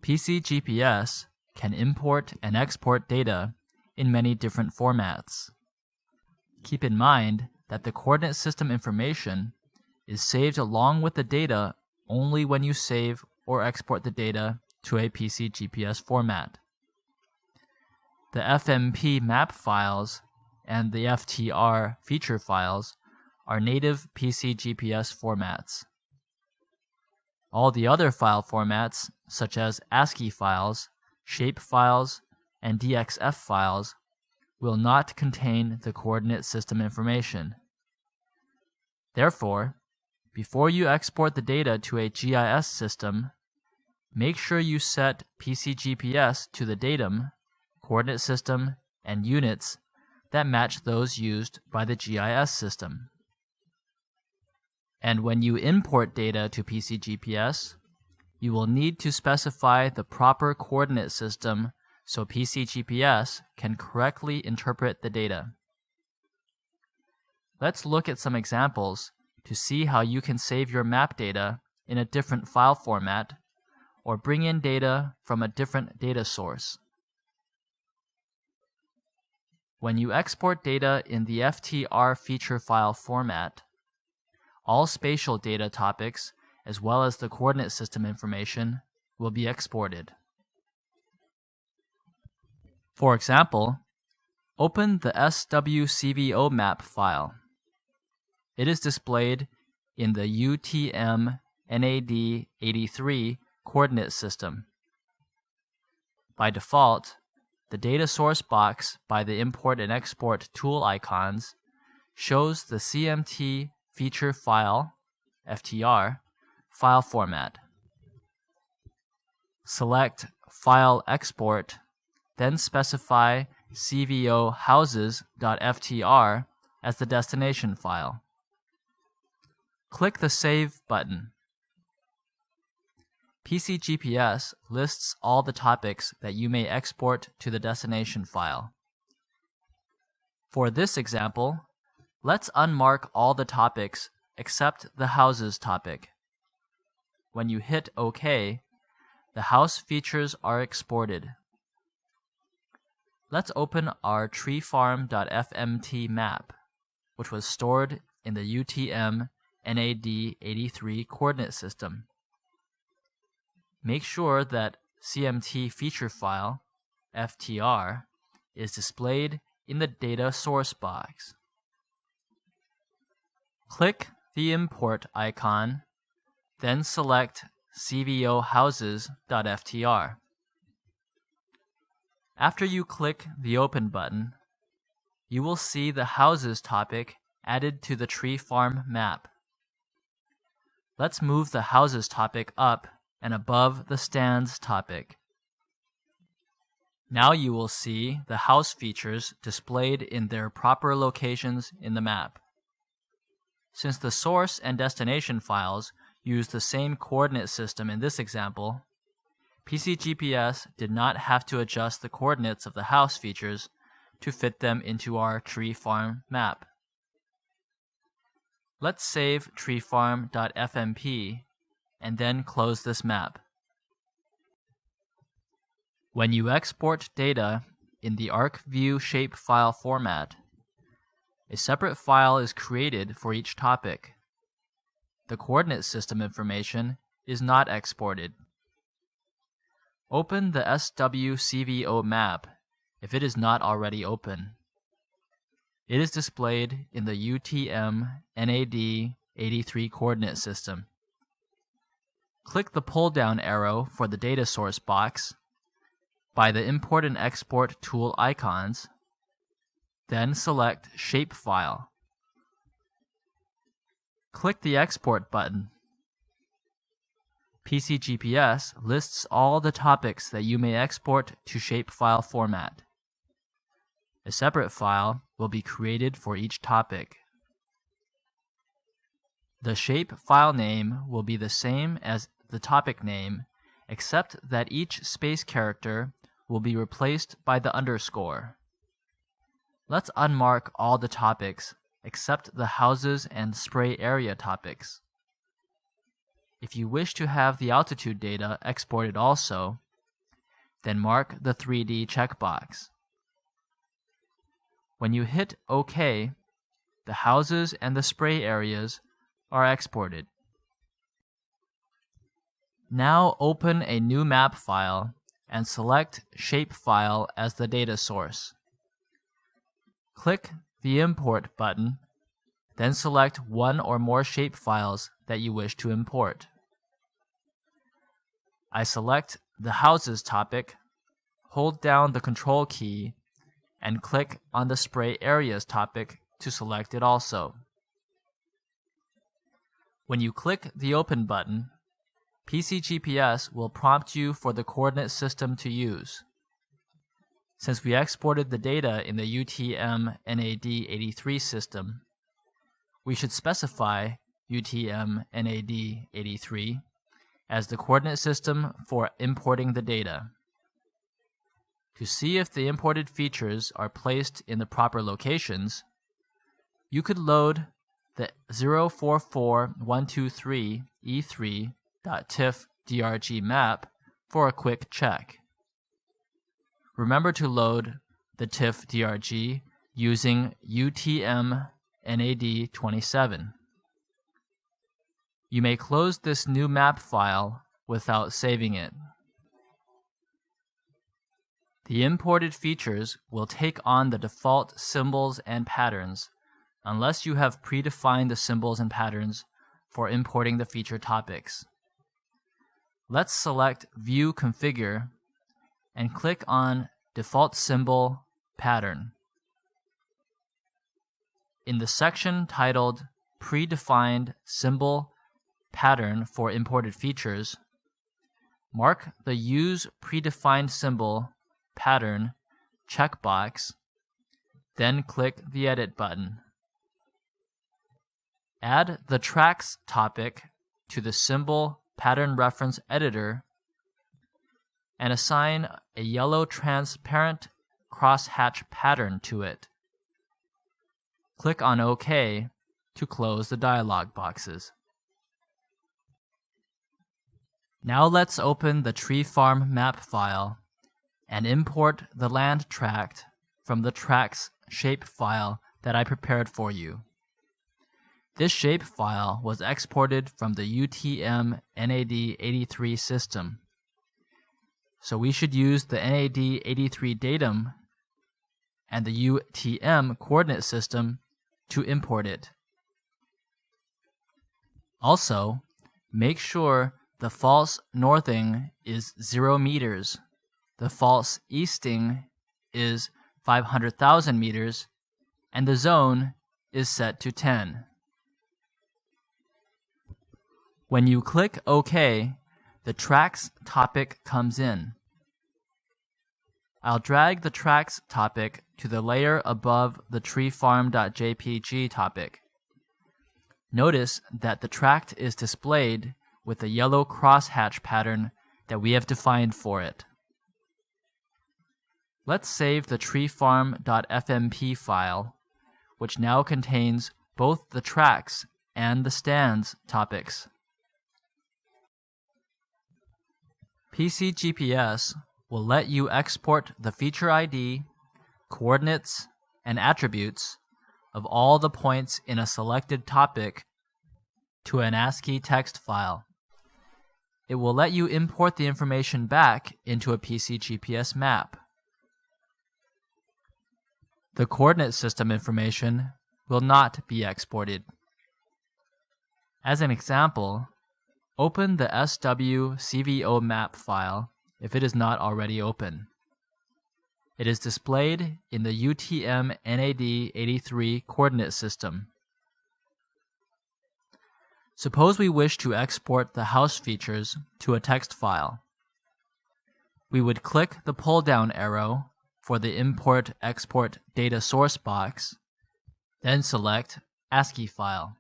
PC-GIS can import and export data in many different formats. Keep in mind that the coordinate system information is saved along with the data only when you save or export the data to a PC-GIS format. The FMP map files and the FTR feature files are native PC-GIS formats. All the other file formats, such as ASCII files, shape files, and DXF files, will not contain the coordinate system information. Therefore, before you export the data to a GIS system, make sure you set PC-GIS to the datum, coordinate system, and units that match those used by the GIS system. And when you import data to PC-GIS, you will need to specify the proper coordinate system so PC-GIS can correctly interpret the data. Let's look at some examples to see how you can save your map data in a different file format or bring in data from a different data source. When you export data in the FTR feature file format, all spatial data topics, as well as the coordinate system information, will be exported. For example, open the SWCVO map file. It is displayed in the UTM-NAD83 coordinate system. By default, the data source box by the import and export tool icons shows the CMT feature file, FTR, file format. Select File Export, then specify cvohouses.ftr as the destination file. Click the Save button. PC-GIS lists all the topics that you may export to the destination file. For this example, let's unmark all the topics except the houses topic. When you hit OK, the house features are exported. Let's open our treefarm.fmt map, which was stored in the UTM-NAD83 coordinate system. Make sure that CMT feature file, FTR, is displayed in the data source box. Click the import icon, then select cvohouses.ftr. After you click the Open button, you will see the Houses topic added to the tree farm map. Let's move the Houses topic up and above the Stands topic. Now you will see the house features displayed in their proper locations in the map. Since the source and destination files use the same coordinate system in this example, PC-GIS did not have to adjust the coordinates of the house features to fit them into our tree farm map. Let's save treefarm.fmp and then close this map. When you export data in the ArcView shapefile format, a separate file is created for each topic. The coordinate system information is not exported. Open the SWCVO map if it is not already open. It is displayed in the UTM-NAD83 coordinate system. Click the pull-down arrow for the data source box by the Import and Export tool icons, then select Shapefile. Click the Export button. PC-GIS lists all the topics that you may export to shapefile format. A separate file will be created for each topic. The shape file name will be the same as the topic name, except that each space character will be replaced by the underscore. Let's unmark all the topics except the houses and spray area topics. If you wish to have the altitude data exported also, then mark the 3D checkbox. When you hit OK, the houses and the spray areas are exported. Now open a new map file and select Shapefile as the data source. Click the Import button, then select one or more shapefiles that you wish to import. I select the Houses topic, hold down the Control key, and click on the Spray Areas topic to select it also. When you click the Open button, PC-GIS will prompt you for the coordinate system to use. Since we exported the data in the UTM-NAD83 system, we should specify UTM-NAD83 as the coordinate system for importing the data. To see if the imported features are placed in the proper locations, you could load the 044123E3.TIFF-DRG map for a quick check. Remember to load the TIFF-DRG using UTM-NAD27. You may close this new map file without saving it. The imported features will take on the default symbols and patterns unless you have predefined the symbols and patterns for importing the feature topics. Let's select View Configure and click on Default Symbol Pattern. In the section titled Predefined Symbol Pattern for Imported Features, mark the Use Predefined Symbol Pattern checkbox, then click the Edit button. Add the Tracks topic to the Symbol Pattern Reference Editor and assign a yellow transparent crosshatch pattern to it. Click on OK to close the dialog boxes. Now let's open the Tree Farm map file and import the land tract from the Tracks shapefile that I prepared for you. This shapefile was exported from the UTM-NAD83 system, so we should use the NAD83 datum and the UTM coordinate system to import it. Also, make sure the false northing is 0 meters, the false easting is 500,000 meters, and the zone is set to 10. When you click OK, the Tracks topic comes in. I'll drag the Tracks topic to the layer above the treefarm.jpg topic. Notice that the tract is displayed with the yellow crosshatch pattern that we have defined for it. Let's save the treefarm.fmp file, which now contains both the tracks and the stands topics. PC-GIS will let you export the feature ID, coordinates, and attributes of all the points in a selected topic to an ASCII text file. It will let you import the information back into a PC-GIS map. The coordinate system information will not be exported. As an example, open the SW-CVO map file if it is not already open. It is displayed in the UTM-NAD83 coordinate system. Suppose we wish to export the house features to a text file. We would click the pull-down arrow for the Import-Export Data Source box, then select ASCII file.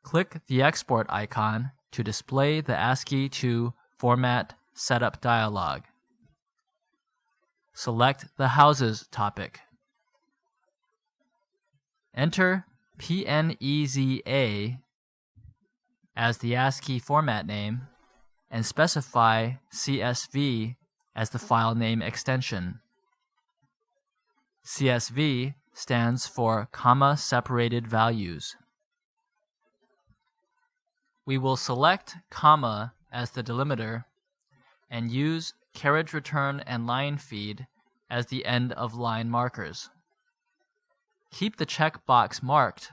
Click the export icon to display the ASCII to Format Setup dialog. Select the Houses topic. Enter PNEZA as the ASCII format name and specify CSV as the file name extension. CSV stands for comma-separated values. We will select comma as the delimiter and use carriage return and line feed as the end of line markers. Keep the checkbox marked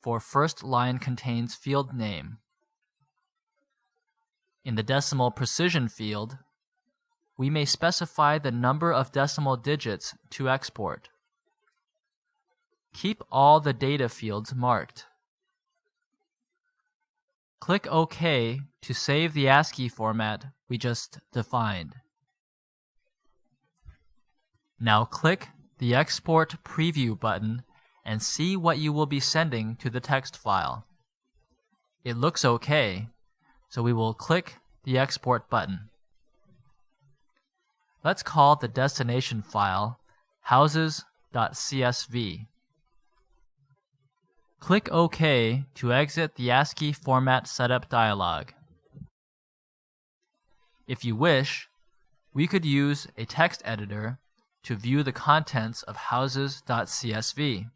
for first line contains field name. In the decimal precision field, we may specify the number of decimal digits to export. Keep all the data fields marked. Click OK to save the ASCII format we just defined. Now click the Export Preview button and see what you will be sending to the text file. It looks okay, so we will click the Export button. Let's call the destination file houses.csv. Click OK to exit the ASCII format setup dialog. If you wish, we could use a text editor to view the contents of houses.csv.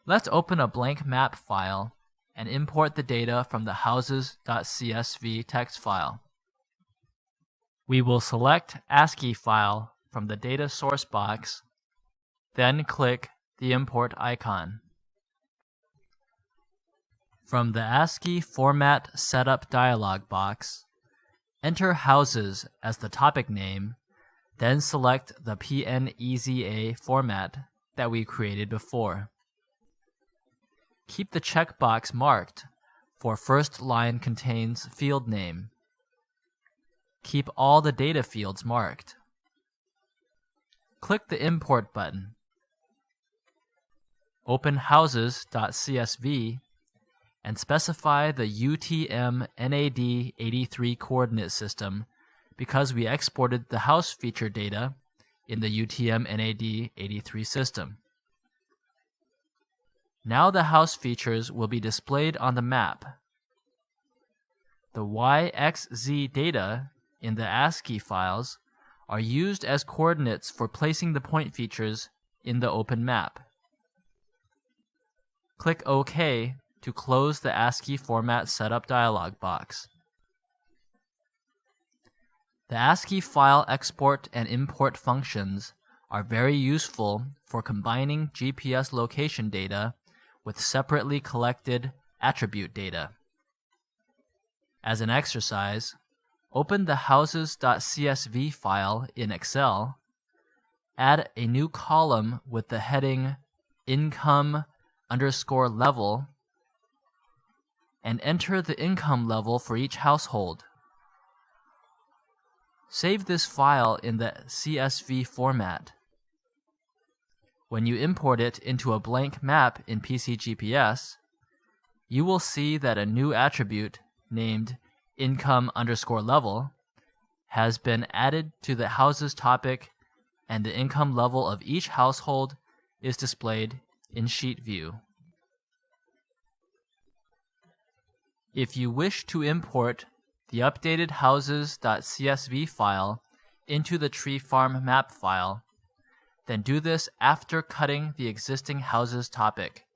Let's open a blank map file and import the data from the houses.csv text file. We will select ASCII file from the data source box, then click the import icon. From the ASCII format setup dialog box, enter houses as the topic name, then select the PNEZA format that we created before. Keep the checkbox marked for first line contains field name. Keep all the data fields marked. Click the Import button. Open houses.csv and specify the UTM-NAD83 coordinate system because we exported the house feature data in the UTM-NAD83 system. Now the house features will be displayed on the map. The YXZ data in the ASCII files are used as coordinates for placing the point features in the open map. Click OK to close the ASCII format setup dialog box. The ASCII file export and import functions are very useful for combining GPS location data with separately collected attribute data. As an exercise, open the houses.csv file in Excel, add a new column with the heading income_level, and enter the income level for each household. Save this file in the CSV format. When you import it into a blank map in PC-GIS, you will see that a new attribute named income_level has been added to the houses topic, and the income level of each household is displayed in Sheet View. If you wish to import the updated houses.csv file into the tree farm map file, then do this after cutting the existing houses topic.